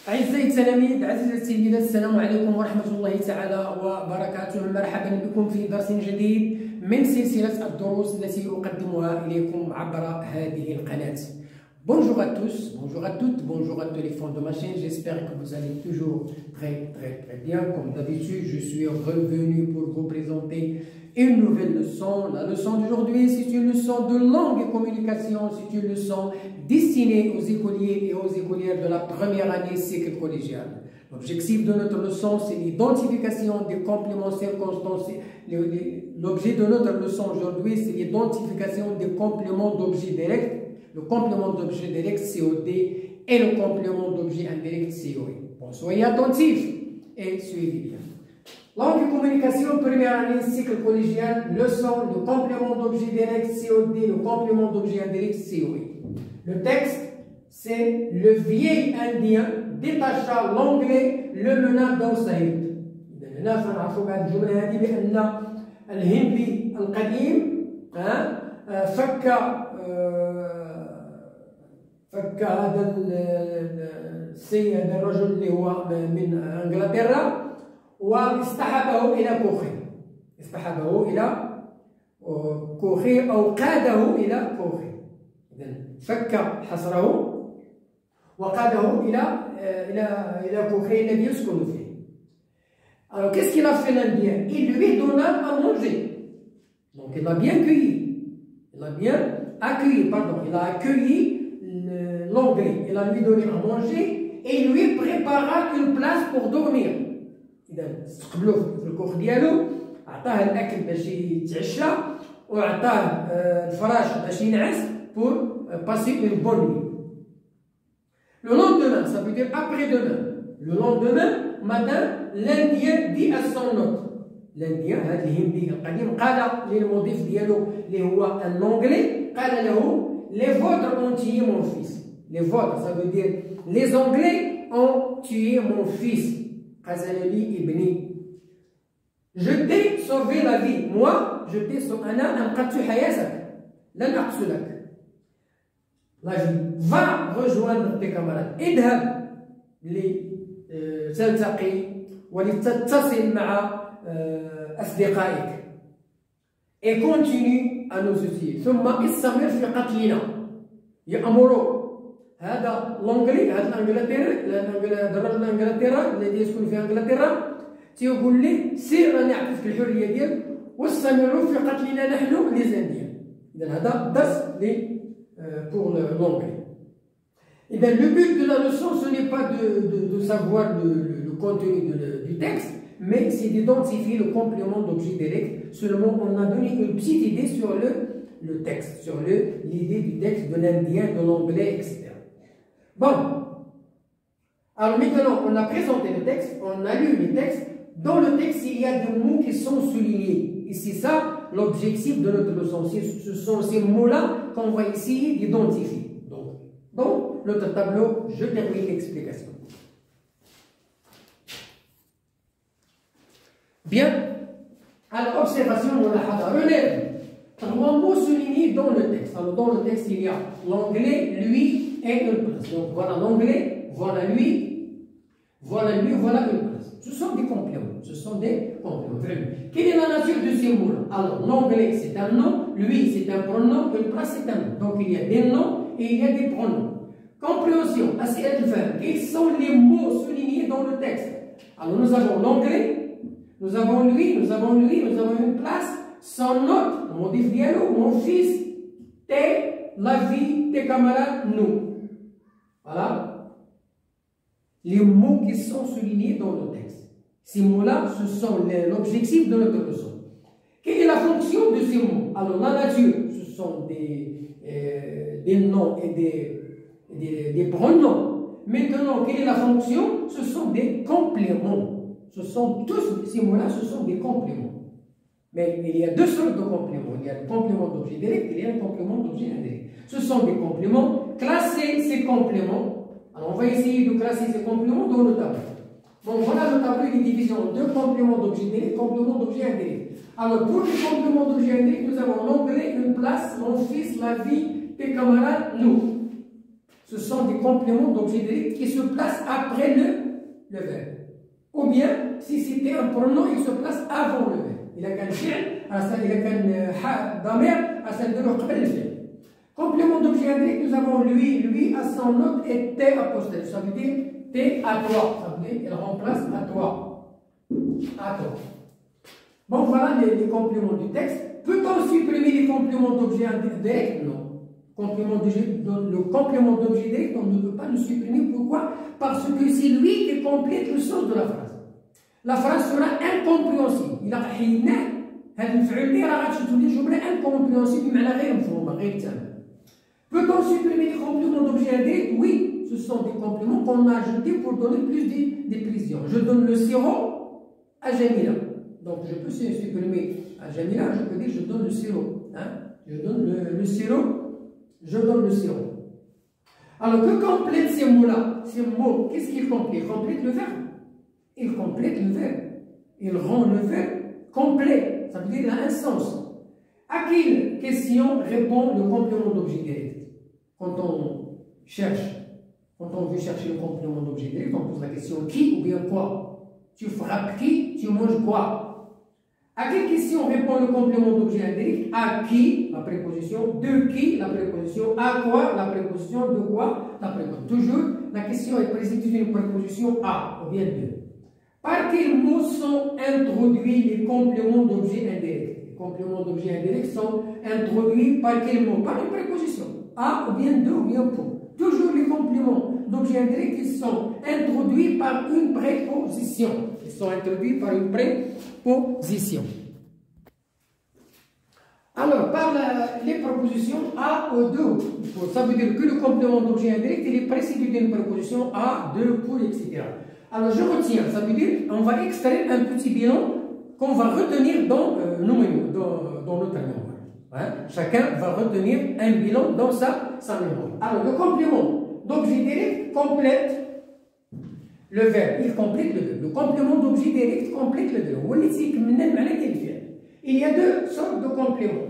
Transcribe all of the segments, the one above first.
أعزائي التلاميذ، عزيزي التلميذات، السلام عليكم ورحمة الله تعالى وبركاته. مرحبا بكم في درس جديد من سلسلة الدروس التي أقدمها إليكم عبر هذه القناة. Bonjour à tous, bonjour à toutes, bonjour à tous les fans de ma chaîne. J'espère que vous allez toujours très bien. Comme d'habitude, je suis revenu pour vous présenter une nouvelle leçon. La leçon d'aujourd'hui, c'est une leçon de langue et communication. C'est une leçon destinée aux écoliers et aux écolières de la première année cycle collégial. L'objectif de notre leçon, c'est l'identification des compléments circonstanciés. L'objet de notre leçon aujourd'hui, c'est l'identification des compléments d'objet direct, le complément d'objet direct COD et le complément d'objet indirect COI. Bon, soyez attentifs et suivez bien. Langue et communication, première année, cycle collégial, leçon, le complément d'objet direct COD, le complément d'objet indirect COI. Le texte, c'est le vieil indien détacha l'anglais le mena dans Saïd. الناس نعرفوا بعد الجملة هذه بأن الهندي القديم فك هذا السيد الرجل اللي هو من انجلترا واصطحبه الى كوخي. اصطحبه الى كوخي او قاده الى كوخي. اذا فك حصره وقاده الى كوخي الذي يسكن فيه. Alors qu'est-ce qu'il a fait l'Indien? Il lui donna à manger. Donc il l'a bien cueilli. Il a bien accueilli, pardon. Il a accueilli l'anglais, il a lui donné à manger et il lui prépara une place pour dormir. إذا استقبلوه في الكوخ ديالو، عطاه الأكل باش يتعشى وعطاه الفراش باش ينعس pour passer une bonne nuit. Le lendemain, ça veut dire après-demain. Le lendemain matin, l'Indien dit à son hôte. l'Indien هذا الهندي القديم قال للمضيف ديالو اللي هو un anglais، قال له les vôtres ont tué mon fils. Les vôtres, ça veut dire les Anglais ont tué mon fils. Khazalali ibni. Je t'ai sauvé la vie. Moi, je t'ai sauvé. Ana anqadtu hayatak. Lan aqtulak. La vie. Va rejoindre tes camarades. اذهب لتلتقي ولتتصل مع أصدقائك. Et continue à nous étudier. ثم استمر في قتلنا. يأمروا هذا لونجلي، هذا الرجل الانجلترا الذي يسكن في انجلترا تيقول لي سير راني عطيتك الحريه ديالك واستمروا في قتلنا نحن لي زانديان. اذا هذا درس لي pour l'anglais. اذا le but de la leçon, ce n'est pas de savoir le contenu du texte, mais c'est d'identifier le complément d'objet direct. Seulement on a donné une petite idée sur le texte, sur l'idée du texte de l'indien, de l'anglais, etc. Bon, alors maintenant on a présenté le texte, on a lu le texte. Dans le texte, il y a des mots qui sont soulignés. Et c'est ça l'objectif de notre leçon. Ce sont ces mots-là qu'on va essayer d'identifier. Donc, dans notre tableau, je termine l'explication. Bien, alors observation, relève. Trois mots soulignés dans le texte. Alors dans le texte, il y a l'anglais, lui et une place. Donc voilà l'anglais, voilà lui, voilà une place. Ce sont des compléments. Très bien. Quelle est la nature de ces mots-là? Alors l'anglais c'est un nom, lui c'est un pronom, une place c'est un nom. Donc il y a des noms et il y a des pronoms. Compréhension, أسئلة الفهم. Quels sont les mots soulignés dans le texte? Alors nous avons l'anglais, nous avons lui, nous avons une place. Son hôte, mon dialogue, mon fils, la vie, tes camarades, nous. Voilà les mots qui sont soulignés dans le texte. Ces mots-là, ce sont l'objectif de notre leçon. Quelle est la fonction de ces mots? Alors la nature, ce sont des noms et des pronoms. Maintenant, quelle est la fonction? Ce sont des compléments. Ce sont tous ces mots-là, ce sont des compléments. Mais il y a deux sortes de compléments. Il y a le complément d'objet direct et il y a le complément d'objet indirect. Ce sont des compléments. Classer ces compléments. Alors on va essayer de classer ces compléments dans le tableau. Donc voilà le tableau, il est divisé en deux compléments d'objet direct, compléments d'objet indirect. Alors pour les compléments d'objet indirect, nous avons l'anglais, une place, mon fils, la vie, tes camarades, nous. Ce ce sont des compléments d'objet direct qui se placent après le verbe. Ou bien, si c'était un pronom, il se place avant le verbe. Il a qu'un fi'l, il a qu'un damir, à celle de l'autre fi'l. Complément d'objet indirect, nous avons lui à son note et T apostrophe. Ça veut dire T à toi. Ça veut dire il remplace à toi. À toi. Bon, voilà les compléments du texte. Peut-on supprimer les compléments d'objet indirect? Non. Le complément d'objet direct, on ne peut pas le supprimer. Pourquoi? Parce que c'est lui qui complète le sens de la phrase. La phrase sera incompréhensible. Il a حيناه هذا المفعول به راه غتولي جملة incompréhensible بمعنى غير مفهومة غير تامة. Peut-on supprimer les compléments d'objet indirect? Oui, ce sont des compléments qu'on a ajoutés pour donner plus de précision. Je donne le sirop à Jamila. Donc je peux supprimer à Jamila, je peux dire je donne le sirop. Hein? Je donne le sirop, je donne le sirop. Alors que complètent ces mots-là? Ces mots, qu'est-ce qu'ils complètent? Ils complètent le verbe. Ils complètent le verbe. Ils rendent le verbe complet. Ça veut dire qu'il a un sens. À quelle question répond le complément d'objet direct? Quand on veut chercher le complément d'objet direct, on pose la question qui ou bien quoi? Tu frappes qui? Tu manges quoi? À quelle question répond le complément d'objet indirect? À qui? La préposition. De qui? La préposition. À quoi? La préposition. De quoi? La préposition. Toujours, la question est précédée d'une préposition à ou bien de. Par quels mots sont introduits les compléments d'objet indirect? Les compléments d'objet indirect sont introduits par quel mot? Par une préposition. À ou bien de ou bien pour. Toujours les compléments d'objet indirect qui sont introduits par une préposition. Ils sont introduits par une préposition. Alors, par les prépositions à ou de, ça veut dire que le complément d'objet indirect il est précédé d'une préposition à, de, pour, etc. Alors, je retiens, ça veut dire on va extraire un petit bilan qu'on va retenir dans notre mémoire. Hein? Chacun va retenir un bilan dans sa mémoire. Alors, le complément d'objet direct complète le verbe. Il complète le verbe. Le complément d'objet direct complète le verbe. Il y a deux sortes de compléments.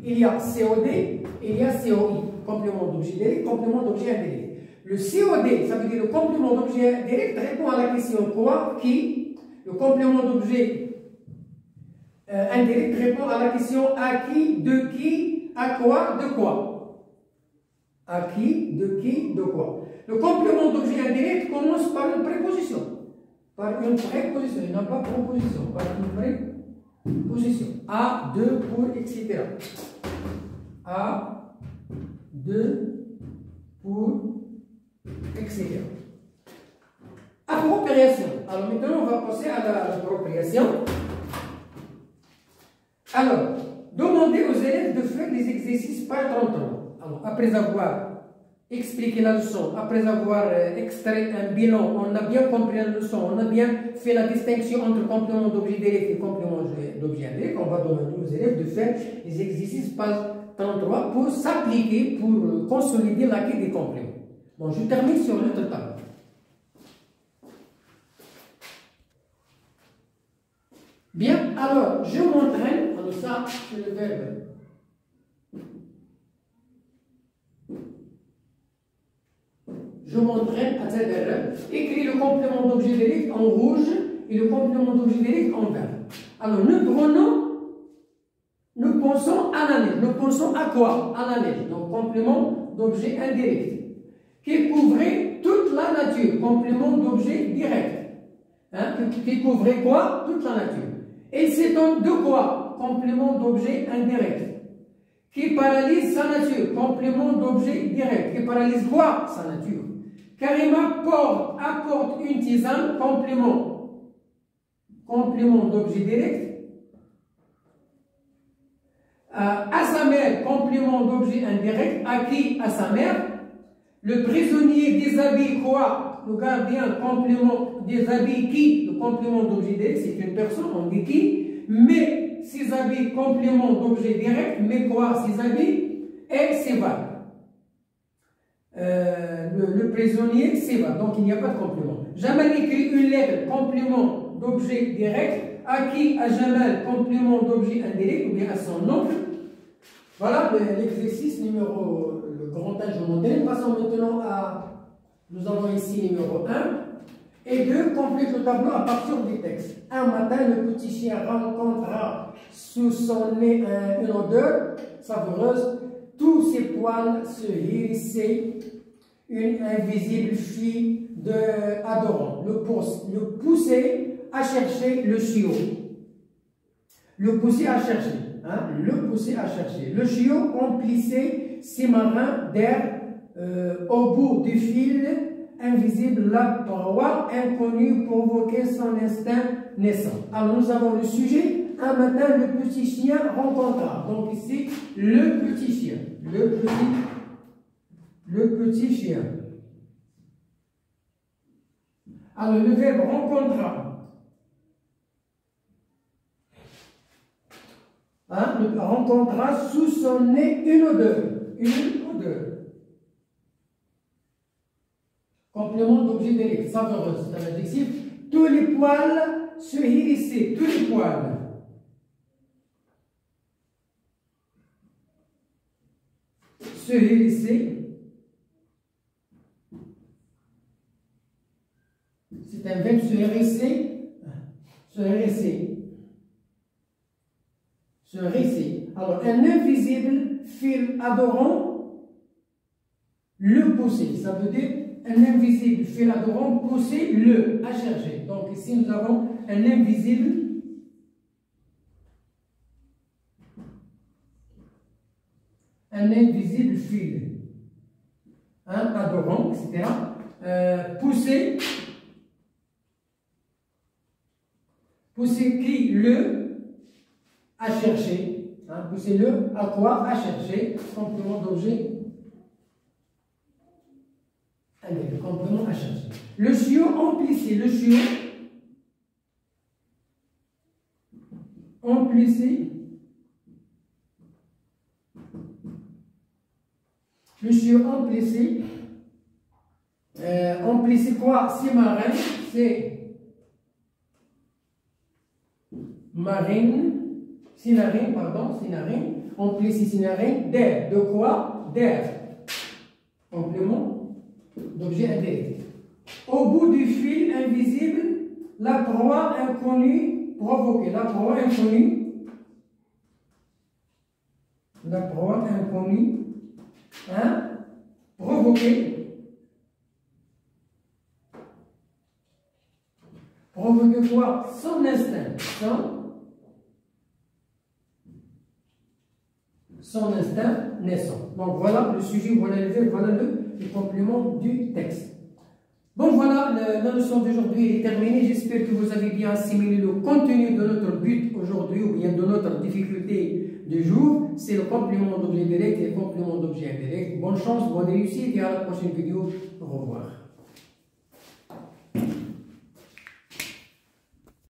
Il y a COD et il y a COI. Complément d'objet direct, complément d'objet indirect. Le COD, ça veut dire le complément d'objet direct répond à la question quoi, qui. Le complément d'objet indirect répond à la question à qui, à quoi, de quoi. À qui, de quoi. Le complément d'objet indirect commence par une préposition. Par une préposition, il n'y a pas proposition, par une préposition. À, de, pour, etc. À, de, pour, etc. Appropriation. Alors maintenant, on va passer à l'appropriation. Alors, demandez aux élèves de faire des exercices par 30 ans. Alors, après avoir expliqué la leçon, après avoir extrait un bilan, on a bien compris la leçon, on a bien fait la distinction entre complément d'objet direct et complément d'objet indirect, on va demander aux élèves de faire des exercices par 33 pour s'appliquer, pour consolider l'acquis des compléments. Bon, je termine sur notre table. Bien, alors, je m'entraîne, alors ça, c'est le verbe. Je m'entraîne à tel verbe. Écris le complément d'objet direct en rouge et le complément d'objet direct en vert. Alors, nous pensons à la neige. Nous pensons à quoi? À la neige. Donc, complément d'objet indirect. Qui couvrait toute la nature. Complément d'objet direct. Hein? Qui couvrait quoi? Toute la nature. Et s'étonne de quoi? Complément d'objet indirect. Qui paralyse sa nature. Complément d'objet direct. Qui paralyse quoi? Sa nature. Karima apporte une tisane. Complément d'objet direct. À sa mère, complément d'objet indirect. À qui? À sa mère. Le prisonnier déshabille quoi? Le gardien, complément déshabille qui? Le complément d'objet direct, c'est une personne, on dit qui? Mais ses habits, complément d'objet direct, mais quoi? Ses habits et s'évade. Le prisonnier s'évade, donc il n'y a pas de complément. Jamal écrit une lettre, complément d'objet direct. À qui? À Jamal, complément d'objet indirect, ou bien à son oncle. Voilà l'exercice numéro, le grand âge moderne. Passons maintenant Nous avons ici numéro 1. Et 2, complète le tableau à partir du texte. Un matin, le petit chien rencontra sous son nez une odeur savoureuse. Tous ses poils se hérissaient. Une invisible fille adorant le poussait à chercher le chiot. Le poussait à chercher. Le poussait à chercher. Le chiot emplissait ses marins d'air au bout du fil invisible, la proie inconnue provoquait son instinct naissant. Alors nous avons le sujet. Un matin, le petit chien rencontra. Donc ici, le petit chien. Le petit chien. Alors le verbe rencontra. Rencontra sous son nez une odeur. Une odeur. Complément d'objet direct, savoureuse, c'est un adjectif. Tous les poils se hérissaient. Tous les poils. Se hérissaient. C'est un verbe se hérisser. Se hérisser. Se hérisser. Alors, un invisible fil adorant le pousser. Ça veut dire un invisible fil adorant pousser le à chercher. Donc ici nous avons un invisible fil adorant, etc. Pousser qui le à chercher. Pousser le à quoi? À chercher. Complément d'objet. Le complément à chercher. Le chiot emplissait. Le chiot emplissait. Le chiot emplissait. Emplissait quoi? C'est marin. C'est marine. Sinarine, pardon. Sinarine. Emplissait sinarine. D'air. De quoi? D'air. Complément d'objet indirect. Au bout du fil invisible, la proie inconnue provoquée. La proie inconnue. La proie inconnue. Provoquée. Provoquer quoi? Son instinct. Son instinct naissant. Donc voilà le sujet, voilà le verbe, voilà le complément du texte. Bon voilà, la leçon d'aujourd'hui est terminée. J'espère que vous avez bien assimilé le contenu de notre but aujourd'hui ou bien de notre difficulté du jour. C'est le complément d'objet direct et le complément d'objet indirect. Bonne chance, bonne réussite et à la prochaine vidéo. Au revoir.